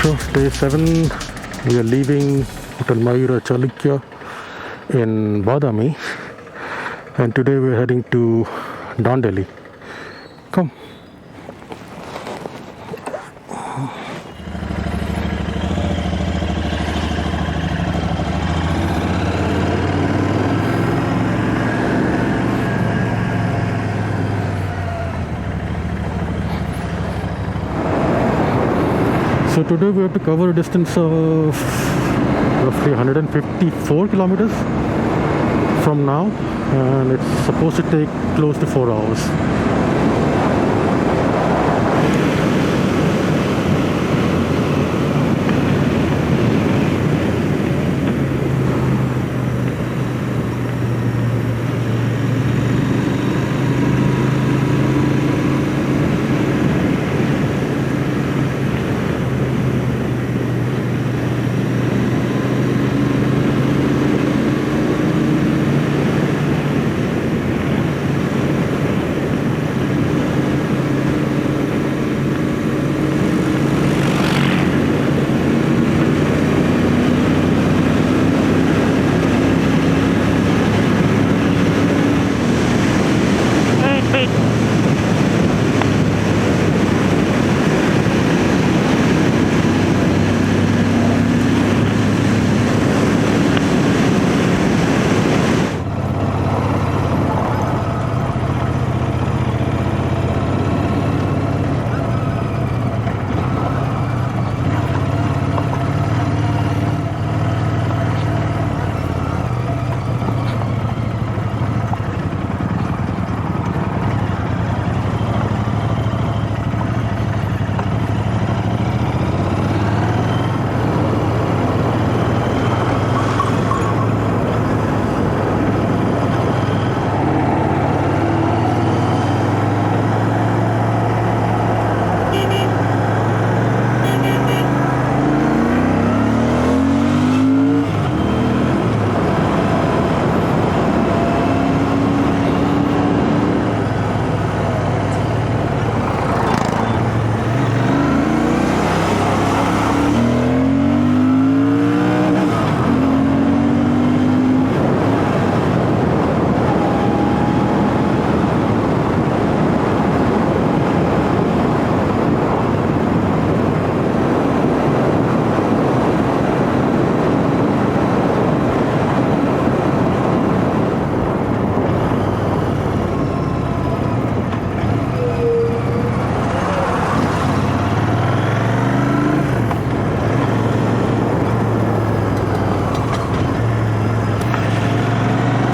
So day 7, we are leaving Hotel Mayura Chalukya in Badami, and today we are heading to Dandeli. Come. So today we have to cover a distance of roughly 154 kilometers from now, and it's supposed to take close to 4 hours.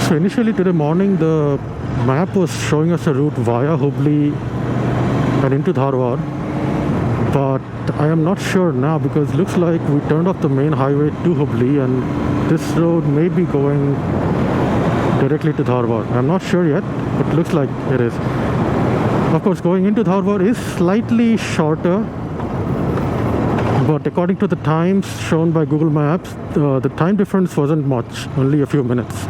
So initially today morning the map was showing us a route via Hubli and into Dharwad, but I am not sure now because it looks like we turned off the main highway to Hubli and this road may be going directly to Dharwad. I'm not sure yet, but it looks like it is. Of course, going into Dharwad is slightly shorter, but according to the times shown by Google Maps, the time difference wasn't much, only a few minutes.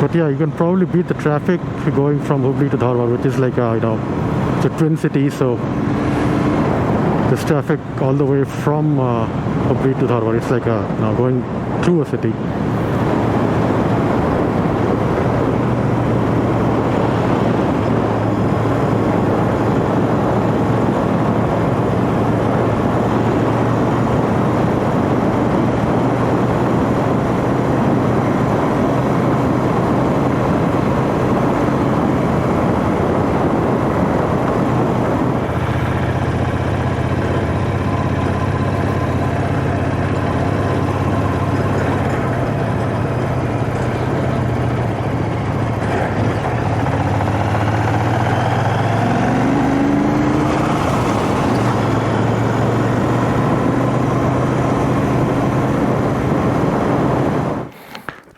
But yeah, you can probably beat the traffic going from Hubli to Dharwad, which is like it's a twin city, so there's traffic all the way from Hubli to Dharwad. It's like going through a city.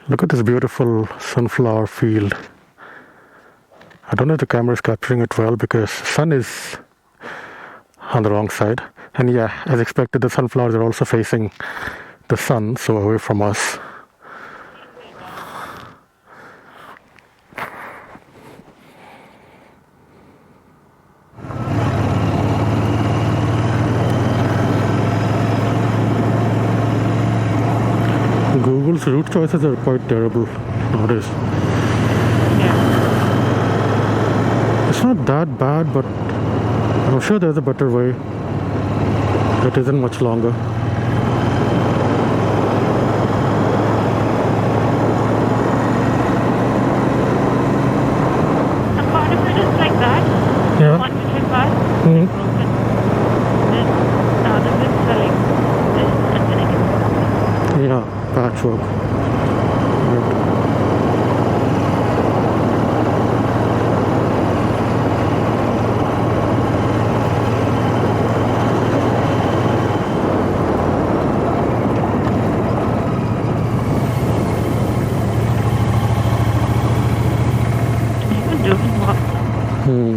Look at this beautiful sunflower field. I don't know if the camera is capturing it well because the sun is on the wrong side. And yeah, as expected, the sunflowers are also facing the sun, so away from us. These route choices are quite terrible nowadays. Yeah. It's not that bad, but I'm sure there's a better way that isn't much longer. A part of it is like that. Yeah. One which we passed, Mhm. broken. Then the other bits are like this, and then again. Yeah, patchwork. Right. Even driven more. Hmm.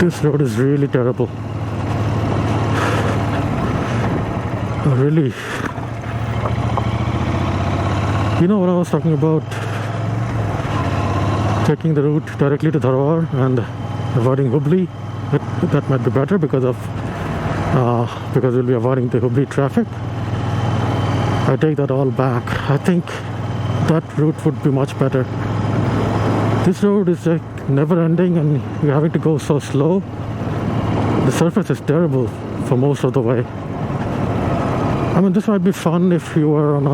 This road is really terrible. Really. You know what I was talking about? Taking the route directly to Dharwad and avoiding Hubli. That might be better because we'll be avoiding the Hubli traffic. I take that all back. I think that route would be much better. This road is like never ending and you're having to go so slow. The surface is terrible for most of the way. I mean, this might be fun if you were on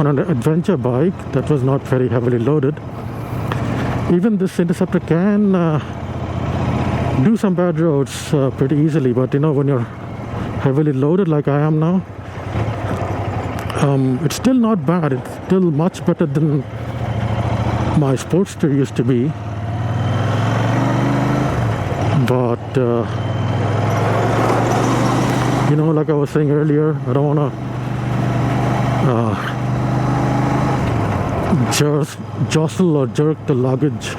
an adventure bike that was not very heavily loaded. Even this Interceptor can do some bad roads pretty easily, but you know, when you're heavily loaded like I am now, it's still not bad. It's still much better than my Sportster used to be. But you know, like I was saying earlier, I don't want to jostle or jerk the luggage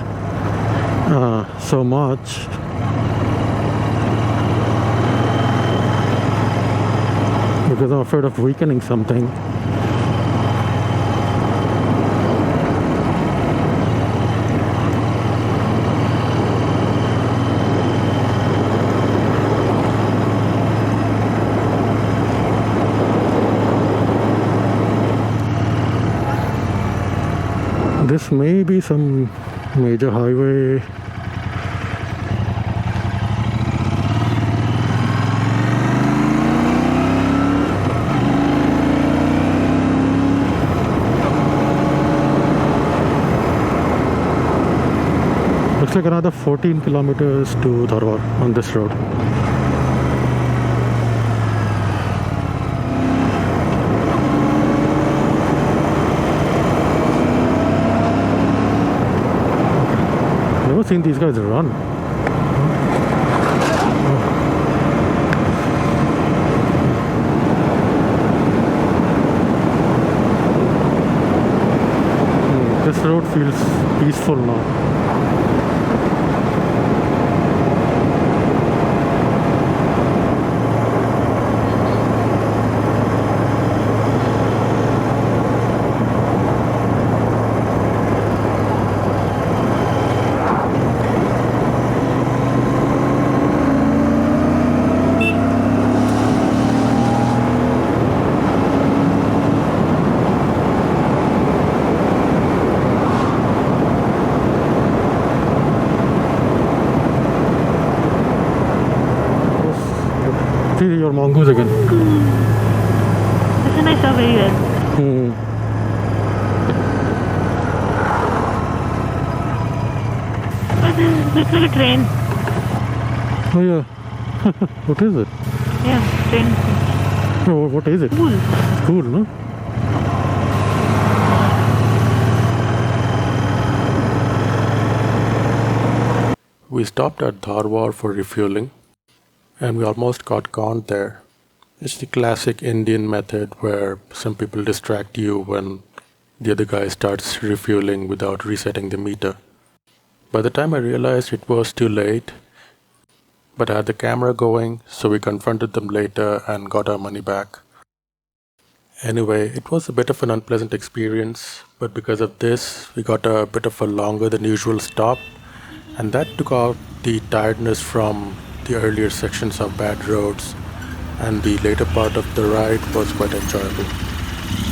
so much. Because I'm afraid of weakening something. This may be some major highway. Looks like another 14 kilometers to Dharwad on this road. Never seen these guys run. This road feels peaceful now. See your mongoose again. Listen, I saw very well. Look for a train. Oh yeah. What is it? Yeah, train. Oh, what is it? Cool. Cool, no? We stopped at Dharwad for refueling, and we almost got conned there. It's the classic Indian method where some people distract you when the other guy starts refueling without resetting the meter. By the time I realized it was too late, but I had the camera going, so we confronted them later and got our money back. Anyway, it was a bit of an unpleasant experience, but because of this, we got a bit of a longer than usual stop, and that took out the tiredness from the earlier sections of bad roads, and the later part of the ride was quite enjoyable.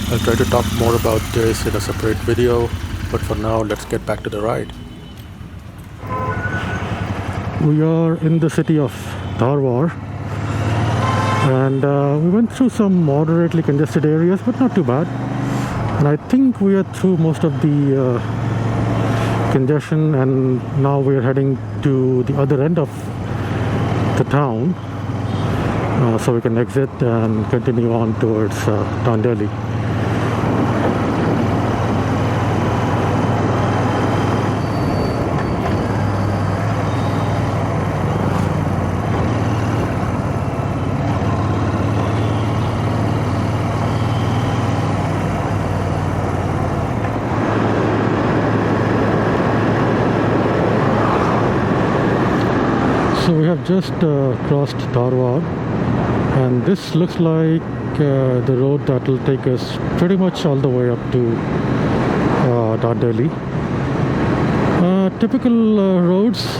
I'll try to talk more about this in a separate video, but for now, let's get back to the ride. We are in the city of Dharwad, and we went through some moderately congested areas, but not too bad. And I think we are through most of the congestion, and now we are heading to the other end of the town, so we can exit and continue on towards Dandeli. So we have just crossed Dharwad, and this looks like the road that will take us pretty much all the way up to Dandeli. Typical roads.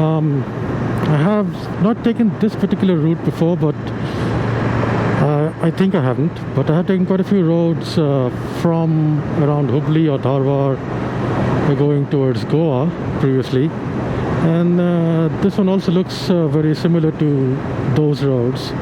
I have not taken this particular route before, but I think I haven't. But I have taken quite a few roads from around Hubli or Dharwad going towards Goa previously. And this one also looks very similar to those roads.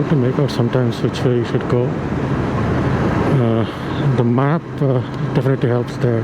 To make out sometimes which way you should go. The map definitely helps there.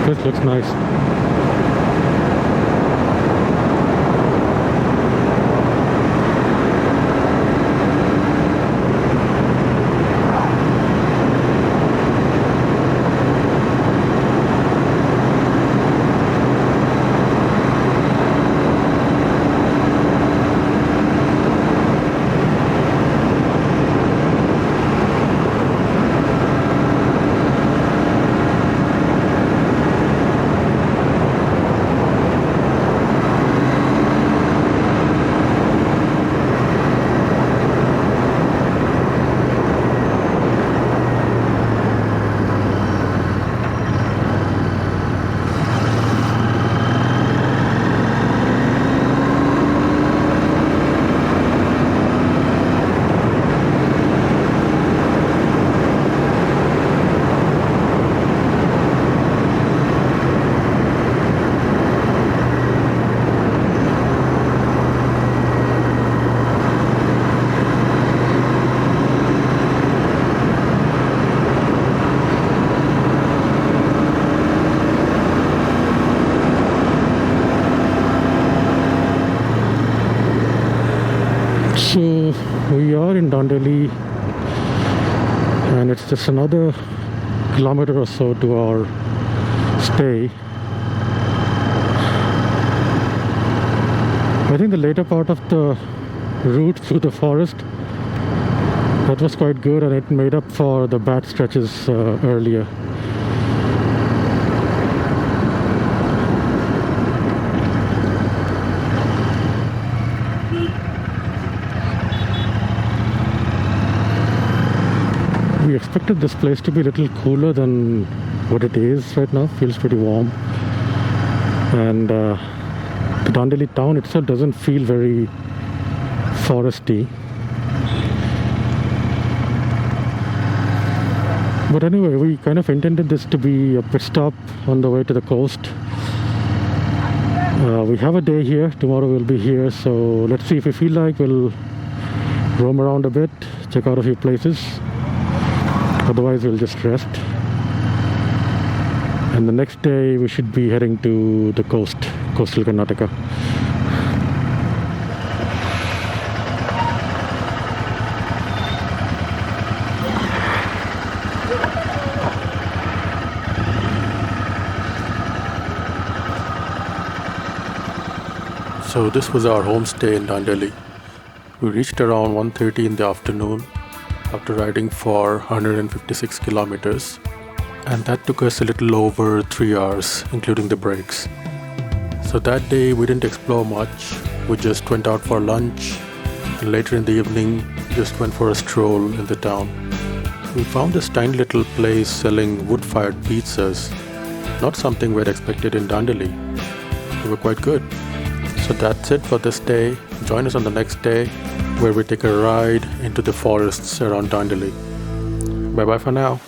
This looks nice. So we are in Dandeli, and it's just another kilometer or so to our stay. I think the later part of the route through the forest, that was quite good, and it made up for the bad stretches earlier. We expected this place to be a little cooler than what it is right now. Feels pretty warm, and the Dandeli town itself doesn't feel very foresty. But anyway, we kind of intended this to be a pit stop on the way to the coast. We have a day here. Tomorrow we'll be here, so let's see. If we feel like, we'll roam around a bit, check out a few places. Otherwise, we'll just rest. And the next day, we should be heading to the coast, coastal Karnataka. So this was our homestay in Dandeli. We reached around 1:30 in the afternoon after riding for 156 kilometers, and that took us a little over 3 hours, including the breaks. So that day we didn't explore much. We just went out for lunch, and later in the evening just went for a stroll in the town. We found this tiny little place selling wood-fired pizzas, not something we'd expected in Dandeli. They were quite good. So that's it for this day. Join us on the next day, where we take a ride into the forests around Dandeli. Bye bye for now.